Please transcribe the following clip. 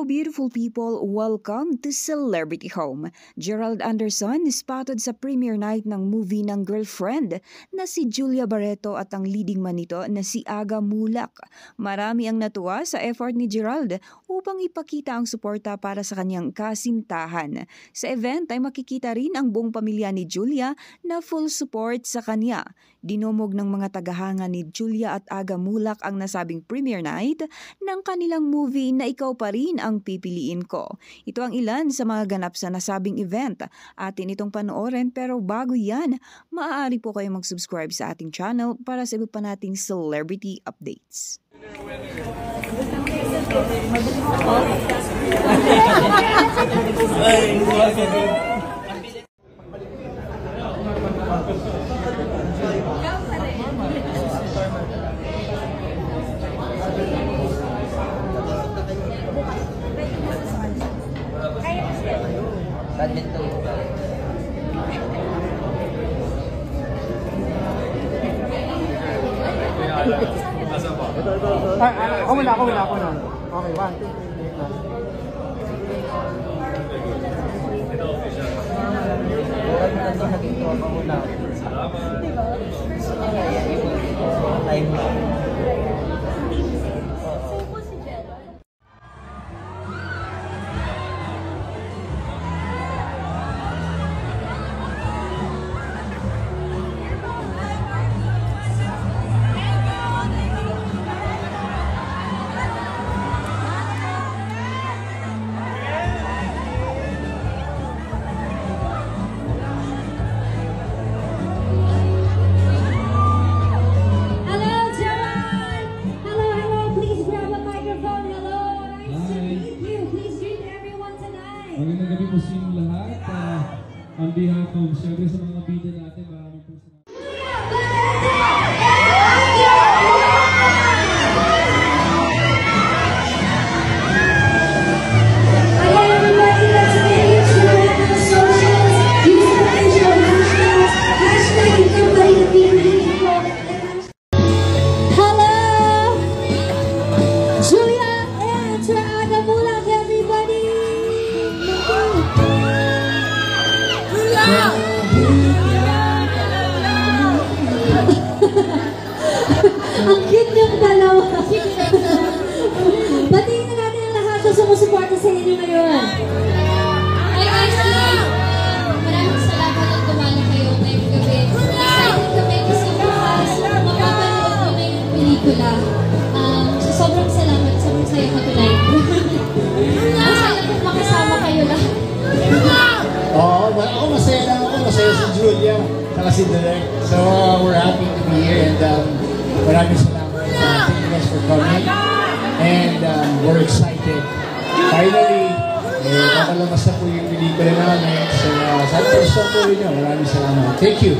Hello beautiful people, welcome to Celebrity Home. Gerald Anderson spotted sa premiere night ng movie ng girlfriend na si Julia Barreto at ang leading man nito na si Aga Mulak. Marami ang natuwa sa effort ni Gerald upang ipakita ang suporta para sa kanyang kasintahan. Sa event ay makikita rin ang buong pamilya ni Julia na full support sa kanya. Dinumog ng mga tagahanga ni Julia at Aga Mulak ang nasabing premiere night ng kanilang movie na Ikaw Pa Rin Ang Pipiliin Ko. Ito ang ilan sa mga ganap sa nasabing event. Atin itong panoorin pero bago yan, maaari po kayo mag-subscribe sa ating channel para sa iba pa nating celebrity updates. Ako muna. Okay, 1, 2, 3, Ito official. Magandang gabi po sa inyong lahat. On behalf of syempre sa mga bida natin, maraming po salamat. Ang cute niyong dalawa. Batiin na natin ang lahat na sumusuporta sa inyo ngayon. Hi guys, maraming salamat at tumala kayo ngayong gabi. Excited kami kasi bukas mapapanood ko na yung pelikula. So sobrang salamat, sobrang saya ko tonight. Masaya po makasama kayo lahat. Oo, ako masaya lang ako. Masaya si Julia, saka si Derek. So we're happy to be here and maraming salamat. Thank you guys for coming. And we're excited. Finally, nakalabas na po yung pelikula namin. So sana gusto po rin nyo. Maraming salamat. Thank you.